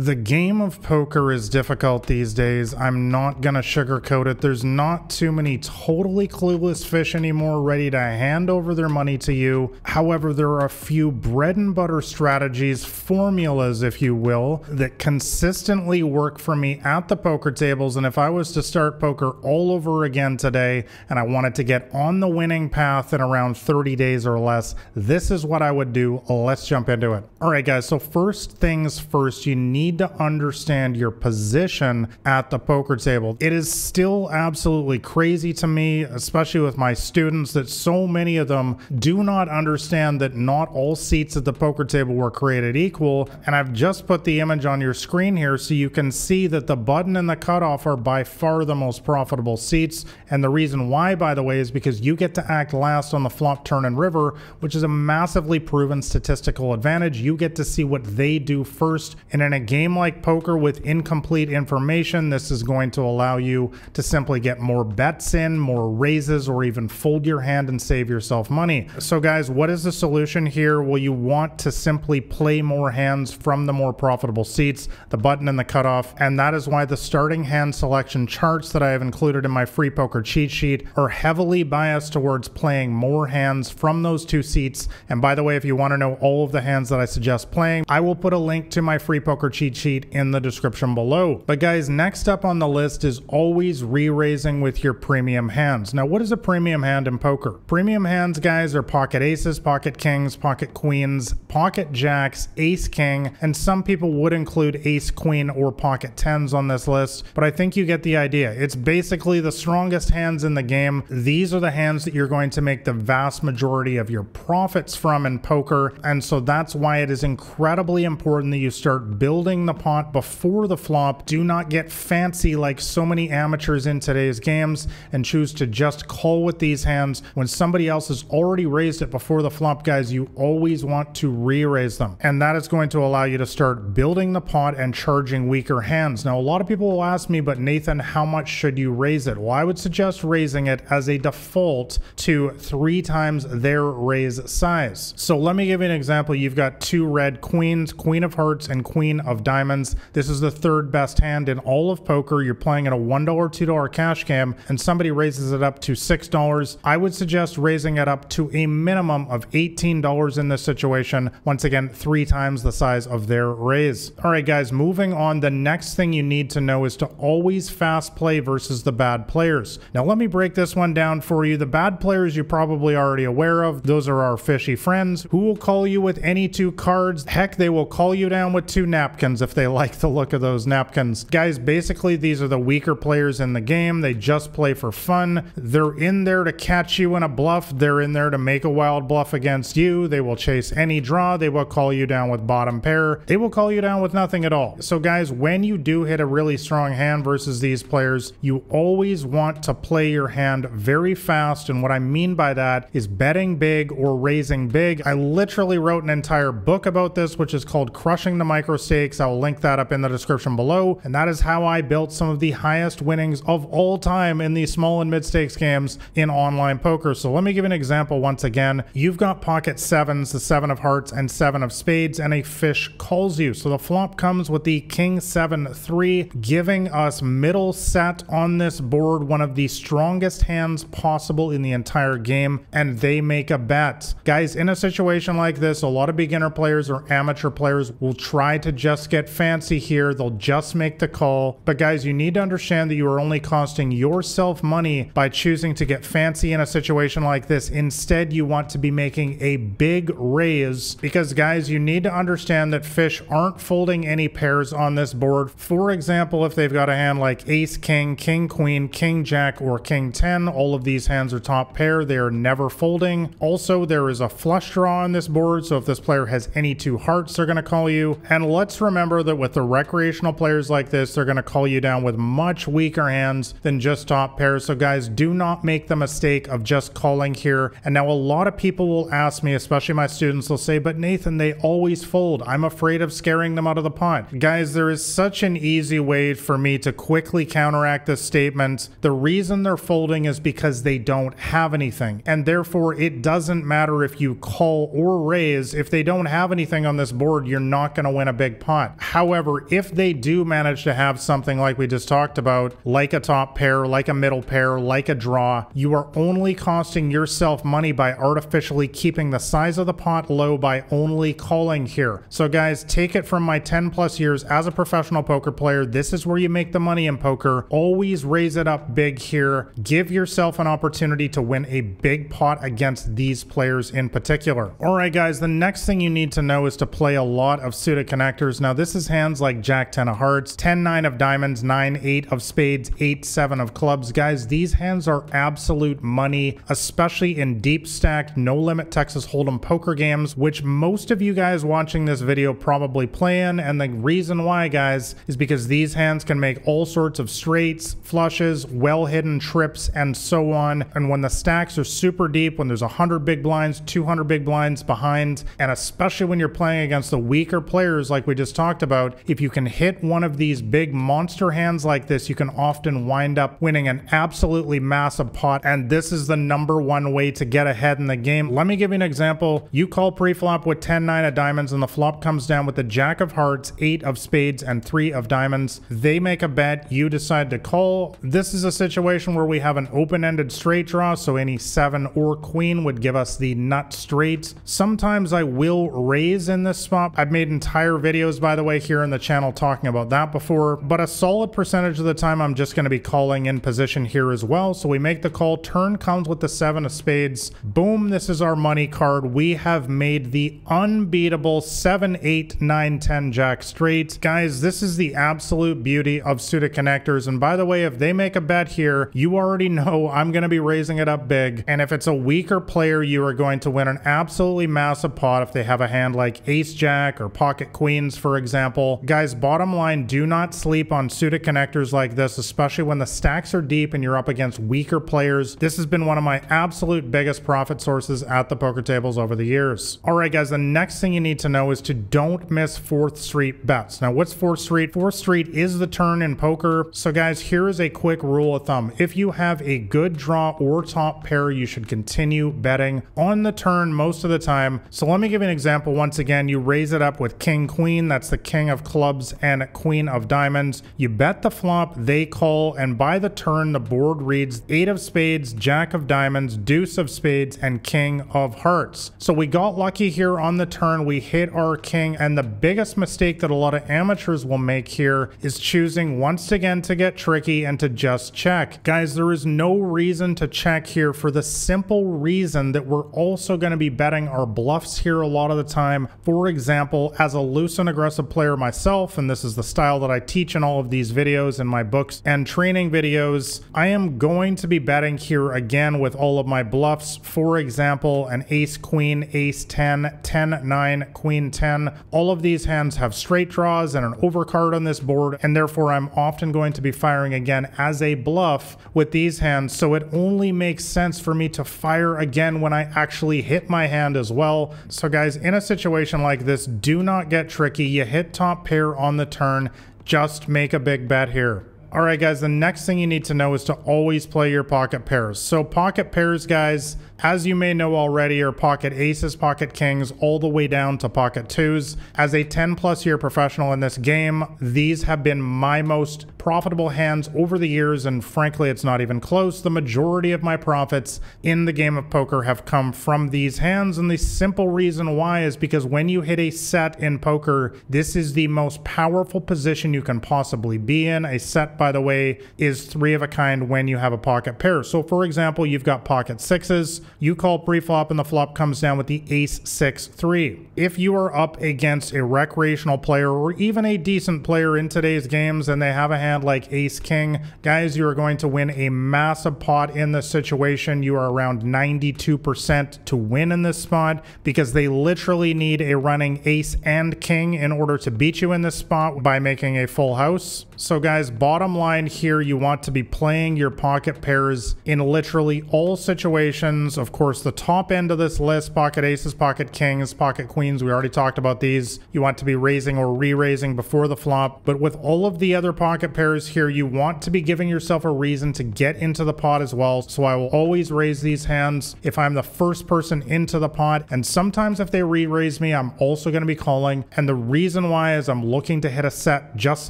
The game of poker is difficult these days. I'm not gonna sugarcoat it. There's not too many totally clueless fish anymore ready to hand over their money to you. However, there are a few bread and butter strategies, formulas if you will, that consistently work for me at the poker tables. And if I was to start poker all over again today and I wanted to get on the winning path in around 30 days or less, this is what I would do. Let's jump into it. All right, guys, so first things first, you need to understand your position at the poker table. It is still absolutely crazy to me, especially with my students, that so many of them do not understand that not all seats at the poker table were created equal. And I've just put the image on your screen here so you can see that the button and the cutoff are by far the most profitable seats. And the reason why, by the way, is because you get to act last on the flop, turn, and river, which is a massively proven statistical advantage. You get to see what they do first. And in a game like poker with incomplete information, this is going to allow you to simply get more bets in, more raises, or even fold your hand and save yourself money. So guys, what is the solution here? Well, you want to simply play more hands from the more profitable seats, the button and the cutoff, and that is why the starting hand selection charts that I have included in my free poker cheat sheet are heavily biased towards playing more hands from those two seats. And by the way, if you want to know all of the hands that I suggest playing, I will put a link to my free poker cheat sheet in the description below. But guys, next up on the list is always re-raising with your premium hands. Now, what is a premium hand in poker? Premium hands, guys, are pocket aces, pocket kings, pocket queens, pocket jacks, ace king, and some people would include ace queen or pocket tens on this list, but I think you get the idea. It's basically the strongest hands in the game. These are the hands that you're going to make the vast majority of your profits from in poker, and so that's why it is incredibly important that you start building the pot before the flop. Do not get fancy like so many amateurs in today's games and choose to just call with these hands when somebody else has already raised it before the flop. Guys, you always want to re-raise them, and that is going to allow you to start building the pot and charging weaker hands. Now, a lot of people will ask me, but Nathan, how much should you raise it? Well, I would suggest raising it as a default to 3 times their raise size. So let me give you an example. You've got 2 red queens, queen of hearts and queen of diamonds. This is the 3rd best hand in all of poker. You're playing at a $1, $2 cash game, and somebody raises it up to $6. I would suggest raising it up to a minimum of $18 in this situation. Once again, 3 times the size of their raise. All right, guys, moving on. The next thing you need to know is to always fast play versus the bad players. Now, let me break this one down for you. The bad players you're probably already aware of. Those are our fishy friends who will call you with any 2 cards. Heck, they will call you down with 2 napkins if they like the look of those napkins. Guys, basically, these are the weaker players in the game. They just play for fun. They're in there to catch you in a bluff. They're in there to make a wild bluff against you. They will chase any draw. They will call you down with bottom pair. They will call you down with nothing at all. So guys, when you do hit a really strong hand versus these players, you always want to play your hand very fast. And what I mean by that is betting big or raising big. I literally wrote an entire book about this, which is called Crushing the Micro Stakes. I'll link that up in the description below. And that is how I built some of the highest winnings of all time in these small and mid stakes games in online poker. So let me give an example once again. You've got pocket sevens, the 7 of hearts and 7 of spades, and a fish calls you. So the flop comes with the king 7-3, giving us middle set on this board, one of the strongest hands possible in the entire game, and they make a bet. Guys, in a situation like this, a lot of beginner players or amateur players will try to just get fancy here. They'll just make the call. But guys, you need to understand that you are only costing yourself money by choosing to get fancy in a situation like this. Instead, you want to be making a big raise, because guys, you need to understand that fish aren't folding any pairs on this board. For example, if they've got a hand like ace king, king queen, king jack, or king 10, all of these hands are top pair. They are never folding. Also, there is a flush draw on this board, so if this player has any 2 hearts, they're going to call you. And let's remember that with the recreational players like this, they're going to call you down with much weaker hands than just top pairs. So guys, do not make the mistake of just calling here. And now a lot of people will ask me, especially my students, they'll say, but Nathan, they always fold. I'm afraid of scaring them out of the pot. Guys, there is such an easy way for me to quickly counteract this statement. The reason they're folding is because they don't have anything, and therefore it doesn't matter if you call or raise. If they don't have anything on this board, you're not going to win a big pot. spot. However, if they do manage to have something like we just talked about, like a top pair, like a middle pair, like a draw, you are only costing yourself money by artificially keeping the size of the pot low by only calling here. So guys, take it from my 10 plus years as a professional poker player. This is where you make the money in poker. Always raise it up big here. Give yourself an opportunity to win a big pot against these players in particular. All right, guys, the next thing you need to know is to play a lot of Pseud Connectors. Now, this is hands like Jack 10 of hearts, 10-9 of diamonds, 9-8 of spades, 8-7 of clubs. Guys, these hands are absolute money, especially in deep stacked, no limit Texas Hold'em poker games, which most of you guys watching this video probably play in. And the reason why, guys, is because these hands can make all sorts of straights, flushes, well hidden trips, and so on. And when the stacks are super deep, when there's 100 big blinds, 200 big blinds behind, and especially when you're playing against the weaker players like we just talked about, if you can hit one of these big monster hands like this, you can often wind up winning an absolutely massive pot. And this is the #1 way to get ahead in the game. Let me give you an example. You call pre-flop with 10-9 of diamonds and the flop comes down with the Jack of hearts, 8 of spades, and 3 of diamonds. They make a bet, you decide to call. This is a situation where we have an open-ended straight draw, so any 7 or queen would give us the nut straight. Sometimes I will raise in this spot. I've made entire videos, by the way, here in the channel talking about that before, but a solid percentage of the time I'm just going to be calling in position here as well. So we make the call, turn comes with the 7 of spades. Boom, this is our money card. We have made the unbeatable 7, 8, 9, 10 Jack straight. Guys, this is the absolute beauty of Pseud Connectors. And by the way, if they make a bet here, you already know I'm going to be raising it up big. And if it's a weaker player, you are going to win an absolutely massive pot if they have a hand like ace jack or pocket queens, for example. Guys, bottom line, do not sleep on Pseud Connectors like this, especially when the stacks are deep and you're up against weaker players. This has been one of my absolute biggest profit sources at the poker tables over the years. All right, guys, the next thing you need to know is to don't miss 4th Street bets. Now, what's 4th Street? 4th Street is the turn in poker. So guys, here is a quick rule of thumb. If you have a good draw or top pair, you should continue betting on the turn most of the time. So let me give you an example. Once again, you raise it up with king queen, that's the king of clubs, and queen of diamonds. You bet the flop, they call, and by the turn the board reads 8 of spades, jack of diamonds, deuce of spades, and king of hearts. So we got lucky here on the turn, we hit our king, and the biggest mistake that a lot of amateurs will make here is choosing once again to get tricky and to just check. Guys, there is no reason to check here for the simple reason that we're also going to be betting our bluffs here a lot of the time. For example, as a loose and aggressive player myself, and this is the style that I teach in all of these videos in my books and training videos, I am going to be betting here again with all of my bluffs. For example, an ace queen, ace 10, 10 9, queen 10. All of these hands have straight draws and an overcard on this board, and therefore I'm often going to be firing again as a bluff with these hands. So it only makes sense for me to fire again when I actually hit my hand as well. So guys, in a situation like this, do not get tricky. You hit top pair on the turn, just make a big bet here. All right, guys, the next thing you need to know is to always play your pocket pairs. So pocket pairs, guys, as you may know already, are pocket aces, pocket kings, all the way down to pocket twos. As a 10+ year professional in this game, these have been my most profitable hands over the years, and frankly, it's not even close. The majority of my profits in the game of poker have come from these hands, and the simple reason why is because when you hit a set in poker, this is the most powerful position you can possibly be in. A set, by the way, is 3 of a kind when you have a pocket pair. So for example, you've got pocket sixes, you call pre-flop and the flop comes down with the ace 6-3. If you are up against a recreational player or even a decent player in today's games and they have a hand like ace king, guys, you are going to win a massive pot in this situation. You are around 92% to win in this spot because they literally need a running ace and king in order to beat you in this spot by making a full house. So guys, bottom line here, you want to be playing your pocket pairs in literally all situations Of course, the top end of this list, pocket aces, pocket kings, pocket queens, we already talked about these. You want to be raising or re-raising before the flop. But with all of the other pocket pairs here, you want to be giving yourself a reason to get into the pot as well. So I will always raise these hands if I'm the first person into the pot. And sometimes if they re-raise me, I'm also going to be calling. And the reason why is I'm looking to hit a set just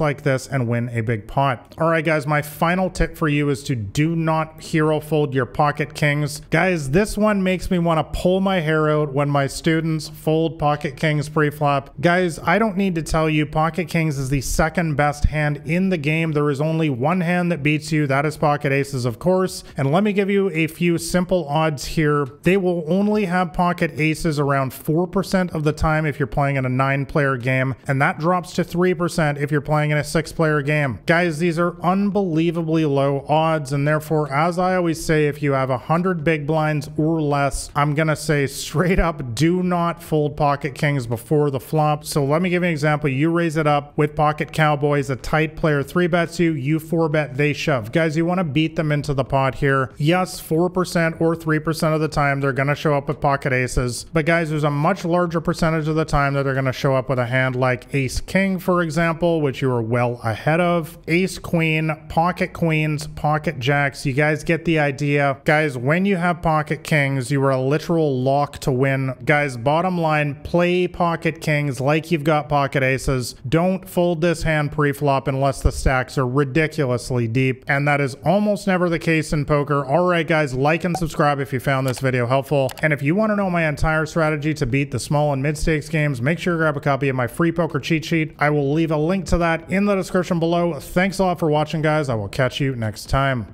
like this and win a big pot. All right, guys, my final tip for you is to do not hero fold your pocket kings. Guys, this one makes me want to pull my hair out when my students fold pocket kings pre-flop. Guys, I don't need to tell you, pocket kings is the second best hand in the game. There is only one hand that beats you. That is pocket aces, of course. And let me give you a few simple odds here. They will only have pocket aces around 4% of the time if you're playing in a 9-player game, and that drops to 3% if you're playing in a 6-player game. Guys, these are unbelievably low odds, and therefore, as I always say, if you have 100 big blinds or less, I'm gonna say straight up, do not fold pocket kings before the flop. So let me give you an example. You raise it up with pocket cowboys, a tight player 3-bets you, you 4-bet, they shove. Guys, you want to beat them into the pot here. Yes, 4% or 3% of the time they're gonna show up with pocket aces, but guys, there's a much larger percentage of the time that they're gonna show up with a hand like ace king, for example, which you are well ahead of, ace queen, pocket queens, pocket jacks. You guys get the idea. Guys, when you have pocket kings, you are a literal lock to win. Guys, bottom line, play pocket kings like you've got pocket aces. Don't fold this hand pre-flop unless the stacks are ridiculously deep, and that is almost never the case in poker. All right, guys, like and subscribe if you found this video helpful, and if you want to know my entire strategy to beat the small and mid-stakes games, make sure to grab a copy of my free poker cheat sheet. I will leave a link to that in the description below. Thanks a lot for watching, guys. I will catch you next time.